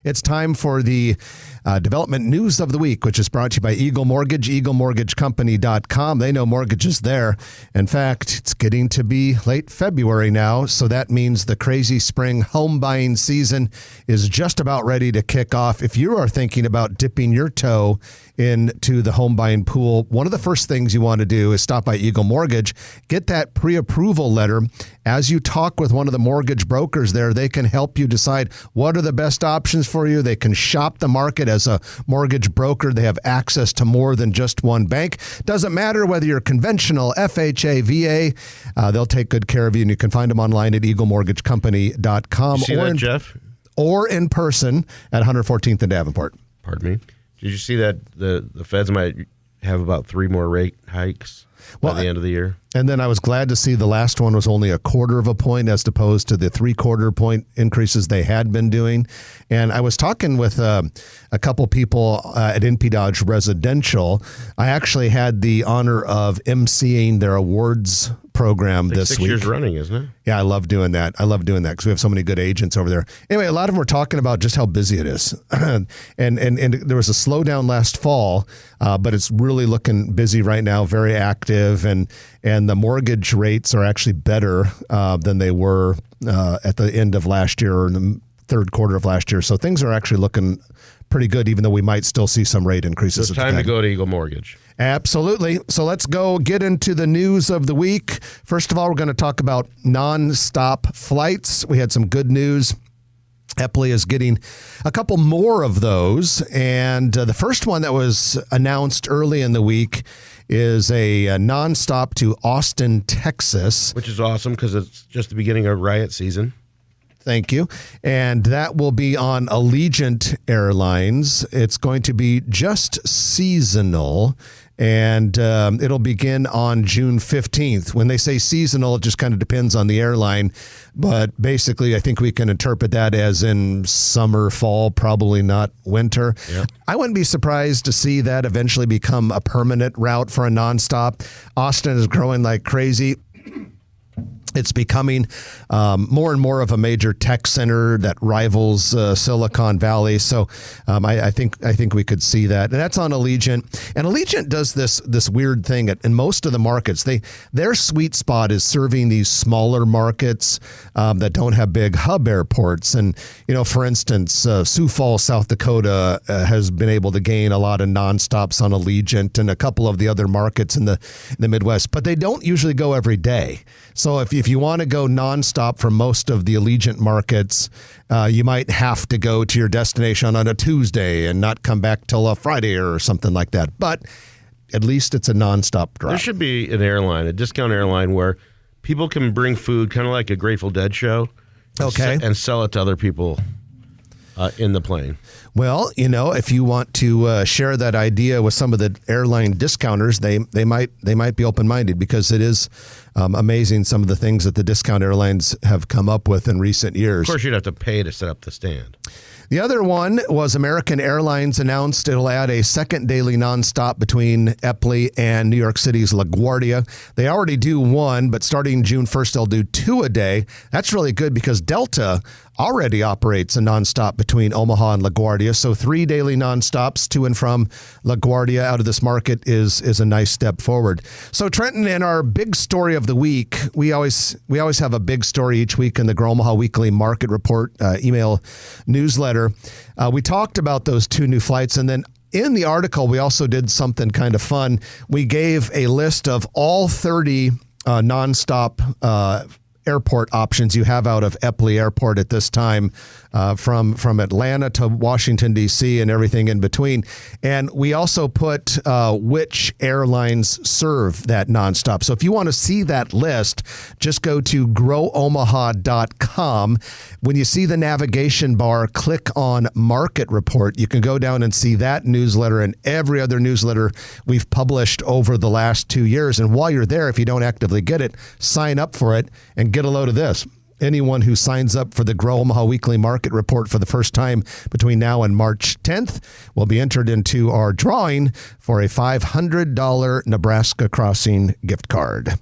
It's time for the development news of the week, which is brought to you by Eagle Mortgage, eaglemortgagecompany.com. They know mortgages there. In fact, it's getting to be late February now, so that means the crazy spring home buying season is just about ready to kick off. If you are thinking about dipping your toe into the home buying pool, one of the first things you want to do is stop by Eagle Mortgage, get that pre-approval letter. As you talk with one of the mortgage brokers there, they can help you decide what are the best options for you. They can shop the market. As a mortgage broker, they have access to more than just one bank. Doesn't matter whether you're conventional, FHA, VA, they'll take good care of you, and you can find them online at eaglemortgagecompany.com. You see that, Jeff? Or in person at 114th and Davenport. Pardon me? Did you see that the feds might have about 3 more rate hikes by the end of the year? And then I was glad to see the last one was only 1/4 of a point as opposed to the 3/4 point increases they had been doing. And I was talking with a couple people at NP Dodge Residential. I actually had the honor of emceeing their awards program this week. 6 years running, isn't it? Yeah, I love doing that. Because we have so many good agents over there. Anyway, a lot of them were talking about just how busy it is. and there was a slowdown last fall, but it's really looking busy right now, very active. And the mortgage rates are actually better than they were at the end of last year or in the third quarter of last year. So things are actually looking pretty good, even though we might still see some rate increases. So it's time to go to Eagle Mortgage. Absolutely. So let's go get into the news of the week. First of all, we're going to talk about nonstop flights. We had some good news. Epley is getting a couple more of those. And the first one that was announced early in the week is a nonstop to Austin, Texas. Which is awesome because it's just the beginning of riot season. Thank you. And that will be on Allegiant Airlines. It's going to be just seasonal, and it'll begin on June 15th. When they say seasonal, it just kind of depends on the airline. But basically, I think we can interpret that as in summer, fall, probably not winter. Yep. I wouldn't be surprised to see that eventually become a permanent route for a nonstop. Austin is growing like crazy. It's becoming more and more of a major tech center that rivals Silicon Valley. So I think we could see that. And that's on Allegiant. And Allegiant does this weird thing in most of the markets. Their sweet spot is serving these smaller markets that don't have big hub airports. And, for instance, Sioux Falls, South Dakota has been able to gain a lot of nonstops on Allegiant and a couple of the other markets in the Midwest. But they don't usually go every day. So if you want to go nonstop from most of the Allegiant markets, you might have to go to your destination on a Tuesday and not come back till a Friday or something like that. But at least it's a nonstop drop. There should be an airline, a discount airline, where people can bring food, kind of like a Grateful Dead show, and sell it to other people in the plane. Well, if you want to share that idea with some of the airline discounters, they might be open-minded, because it is amazing some of the things that the discount airlines have come up with in recent years. Of course, you'd have to pay to set up the stand. The other one was American Airlines announced it'll add a second daily nonstop between Epley and New York City's LaGuardia. They already do one, but starting June 1st, they'll do 2 a day. That's really good because Delta already operates a nonstop between Omaha and LaGuardia. So 3 daily nonstops to and from LaGuardia out of this market is a nice step forward. So Trenton, in our big story of the week, we always have a big story each week in the Grow Omaha Weekly Market Report email newsletter. We talked about those 2 new flights, and then in the article, we also did something kind of fun. We gave a list of all 30 nonstop airport options you have out of Epley Airport at this time, from Atlanta to Washington, D.C. and everything in between. And we also put which airlines serve that nonstop. So if you want to see that list, just go to growomaha.com. When you see the navigation bar, click on Market Report. You can go down and see that newsletter and every other newsletter we've published over the last 2 years. And while you're there, if you don't actively get it, sign up for it and get a load of this. Anyone who signs up for the Grow Omaha Weekly Market Report for the first time between now and March 10th will be entered into our drawing for a $500 Nebraska Crossing gift card.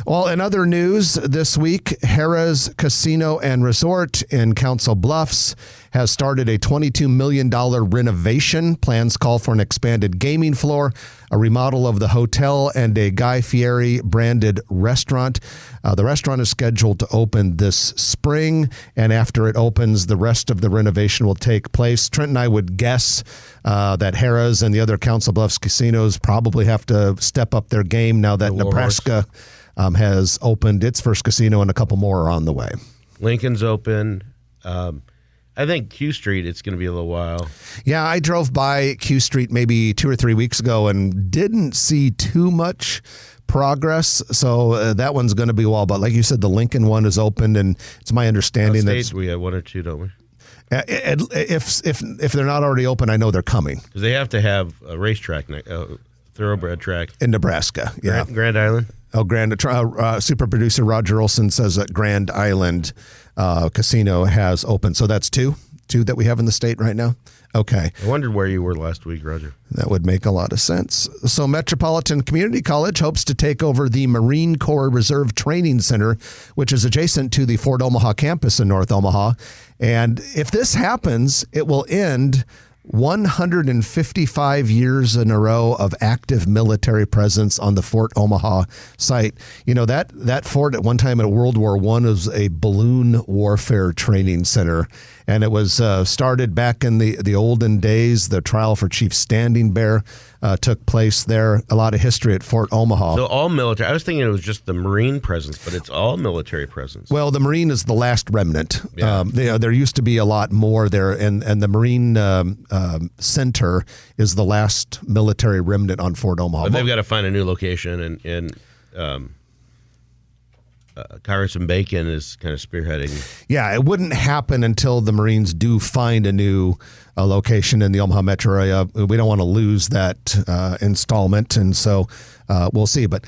Well, in other news this week, Harrah's Casino and Resort in Council Bluffs has started a $22 million renovation. Plans call for an expanded gaming floor, a remodel of the hotel, and a Guy Fieri branded restaurant. The restaurant is scheduled to open this spring, and after it opens, the rest of the renovation will take place. Trent and I would guess that Harrah's and the other Council Bluffs casinos probably have to step up their game now that Nebraska has opened its first casino, and a couple more are on the way. Lincoln's open. I think Q Street, it's going to be a little while. Yeah, I drove by Q Street maybe 2 or 3 weeks ago and didn't see too much progress. So that one's going to be a while. But like you said, the Lincoln one is opened, and it's my understanding that we have 1 or 2, don't we? If they're not already open, I know they're coming. Because they have to have a racetrack, thoroughbred track in Nebraska. Yeah, Grand Island. Oh, super producer Roger Olson says that Grand Island Casino has opened. So that's two that we have in the state right now. Okay. I wondered where you were last week, Roger. That would make a lot of sense. So Metropolitan Community College hopes to take over the Marine Corps Reserve Training Center, which is adjacent to the Fort Omaha campus in North Omaha. And if this happens, it will end 155 years in a row of active military presence on the Fort Omaha site. You know, that fort at one time in World War I was a balloon warfare training center. And it was started back in the olden days. The trial for Chief Standing Bear took place there. A lot of history at Fort Omaha. So all military. I was thinking it was just the Marine presence, but it's all military presence. Well, the Marine is the last remnant. Yeah. There used to be a lot more there, and the Marine Center is the last military remnant on Fort Omaha. But they've got to find a new location, and Congressman Bacon is kind of spearheading. Yeah, it wouldn't happen until the Marines do find a new location in the Omaha metro area. We don't want to lose that installment, and so we'll see. But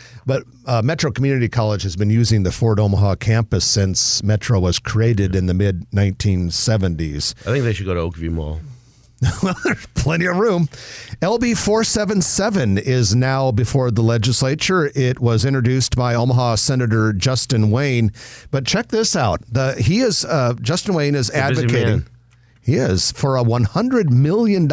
Metro Community College has been using the Fort Omaha campus since Metro was created in the mid-1970s. I think they should go to Oakview Mall. Well, there's plenty of room. LB 477 is now before the legislature. It was introduced by Omaha Senator Justin Wayne. But check this out. Justin Wayne is advocating. He is for a $100 million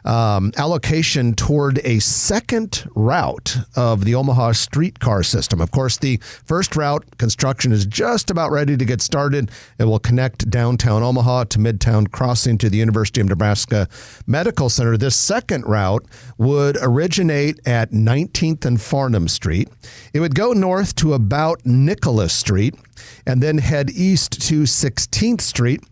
allocation toward a second route of the Omaha streetcar system. Of course, the first route construction is just about ready to get started. It will connect downtown Omaha to Midtown Crossing to the University of Nebraska Medical Center. This second route would originate at 19th and Farnham Street. It would go north to about Nicholas Street and then head east to 16th Street.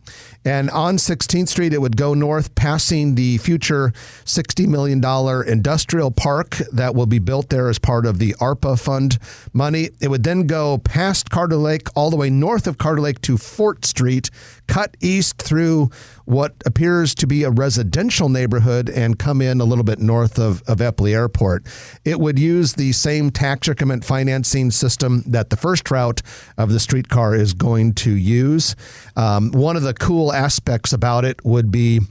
And on 16th Street, it would go north, passing the future $60 million industrial park that will be built there as part of the ARPA fund money. It would then go past Carter Lake all the way north of Carter Lake to Fort Street, cut east through what appears to be a residential neighborhood and come in a little bit north of Eppley Airport. It would use the same tax increment financing system that the first route of the streetcar is going to use. One of the cool aspects about it would be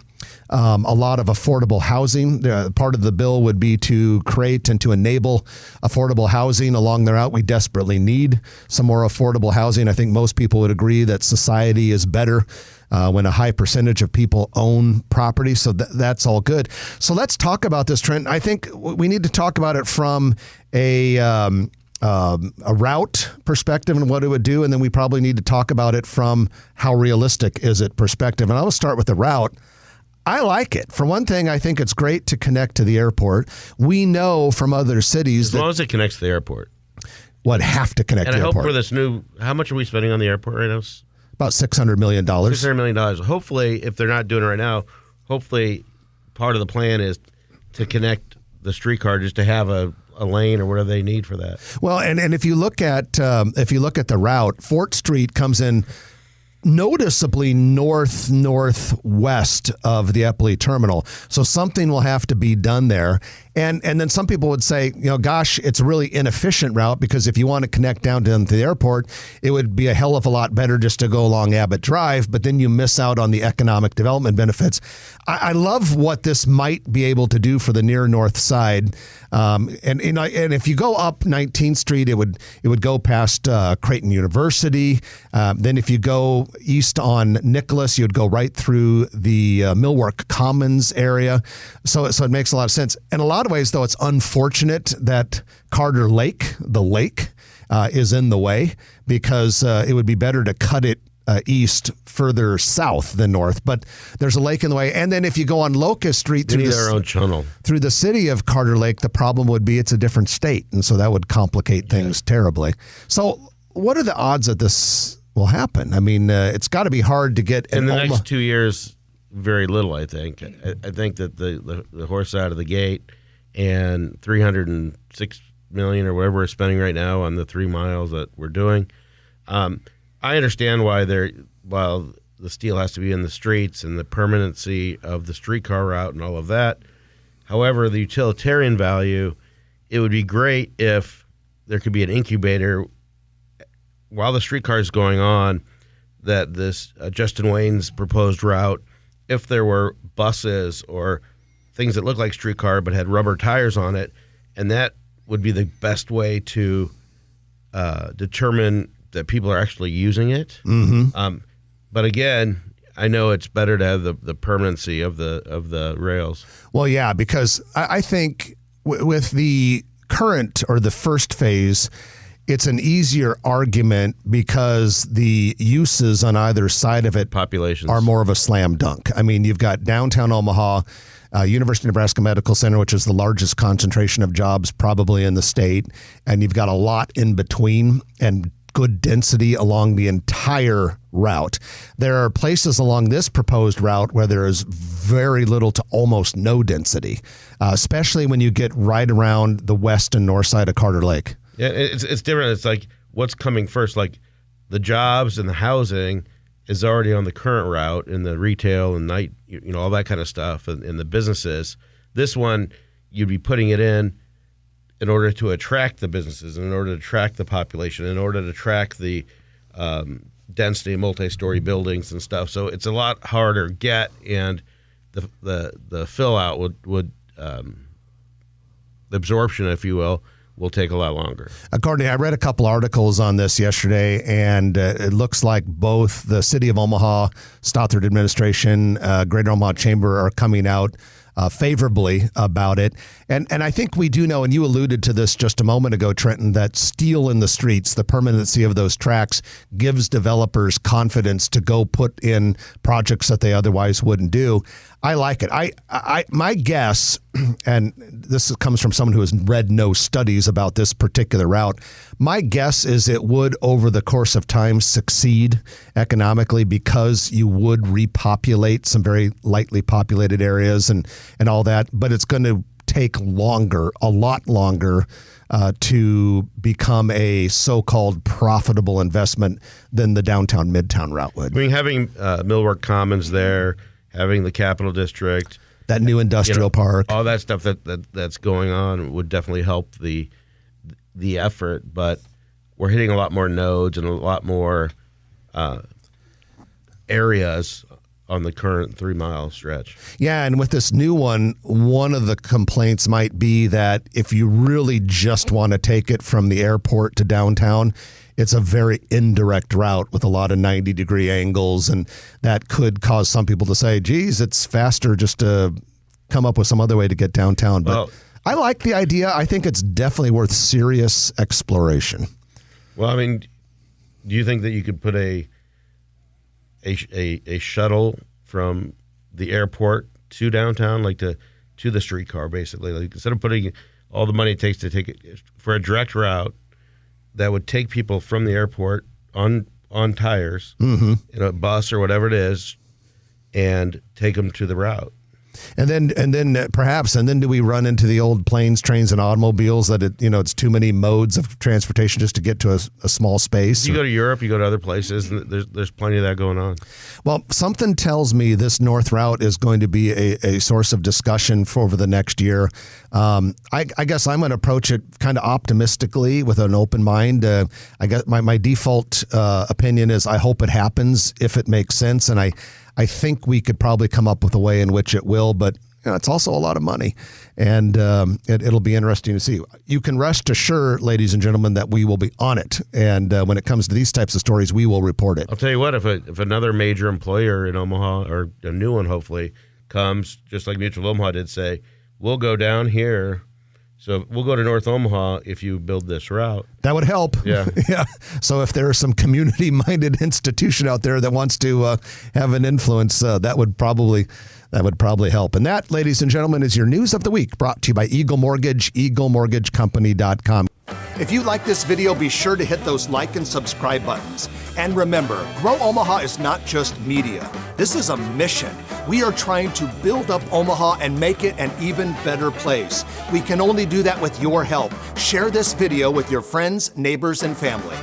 a lot of affordable housing. Part of the bill would be to create and to enable affordable housing along the route. We desperately need some more affordable housing. I think most people would agree that society is better when a high percentage of people own property. So that's all good. So let's talk about this, Trent. I think we need to talk about it from a route perspective and what it would do, and then we probably need to talk about it from how realistic is it perspective. And I'll start with the route. I like it. For one thing, I think it's great to connect to the airport. We know from other cities as long as it connects to the airport. Would have to connect to the airport. And I hope for this new, how much are we spending on the airport right now? About $600 million. $600 million. Hopefully, if they're not doing it right now, hopefully part of the plan is to connect the streetcar just to have a lane or whatever they need for that. Well, and if you look at the route, Fort Street comes in noticeably northwest of the Eppley terminal. So something will have to be done there. And then some people would say, gosh, it's a really inefficient route because if you want to connect down to the airport, it would be a hell of a lot better just to go along Abbott Drive, but then you miss out on the economic development benefits. I love what this might be able to do for the near north side. And if you go up 19th Street, it would go past Creighton University. Then if you go east on Nicholas, you'd go right through the Millwork Commons area. So it makes a lot of sense. In a lot of ways, though, it's unfortunate that Carter Lake, the lake, is in the way because it would be better to cut it east further south than north, but there's a lake in the way. And then if you go on Locust Street through their own tunnel through the city of Carter Lake, the problem would be it's a different state, and so that would complicate things terribly. So what are the odds that this will happen? I mean, it's got to be hard to get in the next 2 years. Very little, I think. I think that the horse out of the gate and $306 million or whatever we're spending right now on the 3 miles that we're doing. I understand why while the steel has to be in the streets and the permanency of the streetcar route and all of that. However, the utilitarian value, it would be great if there could be an incubator while the streetcar is going on, that this Justin Wayne's proposed route, if there were buses or things that look like streetcar but had rubber tires on it, and that would be the best way to determine that people are actually using it. Mm-hmm. But again, I know it's better to have the permanency of the rails. Well, yeah, because I think with the current or the first phase, it's an easier argument because the uses on either side of it populations are more of a slam dunk. I mean, you've got downtown Omaha, University of Nebraska Medical Center, which is the largest concentration of jobs probably in the state, and you've got a lot in between and good density along the entire route. There are places along this proposed route where there is very little to almost no density, especially when you get right around the west and north side of Carter Lake. Yeah, it's different. It's like what's coming first, like the jobs and the housing is already on the current route, and the retail and night, all that kind of stuff, and the businesses. This one, you'd be putting it in order to attract the businesses, in order to attract the population, in order to attract the density of multi-story buildings and stuff. So it's a lot harder to get, and the fill out would the absorption, if you will take a lot longer. Courtney, I read a couple articles on this yesterday, and it looks like both the City of Omaha, Stothard administration, Greater Omaha Chamber are coming out favorably about it. And I think we do know, and you alluded to this just a moment ago, Trenton, that steel in the streets, the permanency of those tracks, gives developers confidence to go put in projects that they otherwise wouldn't do. I like it. My guess, and this comes from someone who has read no studies about this particular route, my guess is it would, over the course of time, succeed economically because you would repopulate some very lightly populated areas and all that, but it's going to take longer, a lot longer, to become a so-called profitable investment than the downtown Midtown route would. I mean, having Millwork Commons there, having the Capital District, that new industrial park, all that stuff that's going on would definitely help the effort. But we're hitting a lot more nodes and a lot more areas on the current 3 mile stretch. Yeah, and with this new one of the complaints might be that if you really just want to take it from the airport to downtown, it's a very indirect route with a lot of 90-degree angles, and that could cause some people to say, geez, it's faster just to come up with some other way to get downtown. But I like the idea. I think it's definitely worth serious exploration. Well, I mean, do you think that you could put a shuttle from the airport to downtown, like to the streetcar, basically? Like, instead of putting all the money it takes to take it for a direct route that would take people from the airport on tires, mm-hmm. in a bus or whatever it is, and take them to the route. And then do we run into the old planes, trains, and automobiles that it's too many modes of transportation just to get to a small space? You go to Europe, you go to other places, and there's plenty of that going on. Well, something tells me this north route is going to be a source of discussion for over the next year. I guess I'm going to approach it kind of optimistically with an open mind. I guess my default opinion is I hope it happens if it makes sense, and I think we could probably come up with a way in which it will, but it's also a lot of money, and it'll be interesting to see. You can rest assured, ladies and gentlemen, that we will be on it, and when it comes to these types of stories, we will report it. I'll tell you what, if another major employer in Omaha, or a new one hopefully, comes, just like Mutual of Omaha did, say, we'll go down here, so we'll go to North Omaha if you build this route. That would help. Yeah. Yeah. So if there is some community-minded institution out there that wants to have an influence, that would probably help. And that, ladies and gentlemen, is your news of the week, brought to you by Eagle Mortgage, EagleMortgageCompany.com. If you like this video, be sure to hit those like and subscribe buttons. And remember, Grow Omaha is not just media. This is a mission. We are trying to build up Omaha and make it an even better place. We can only do that with your help. Share this video with your friends, neighbors, and family.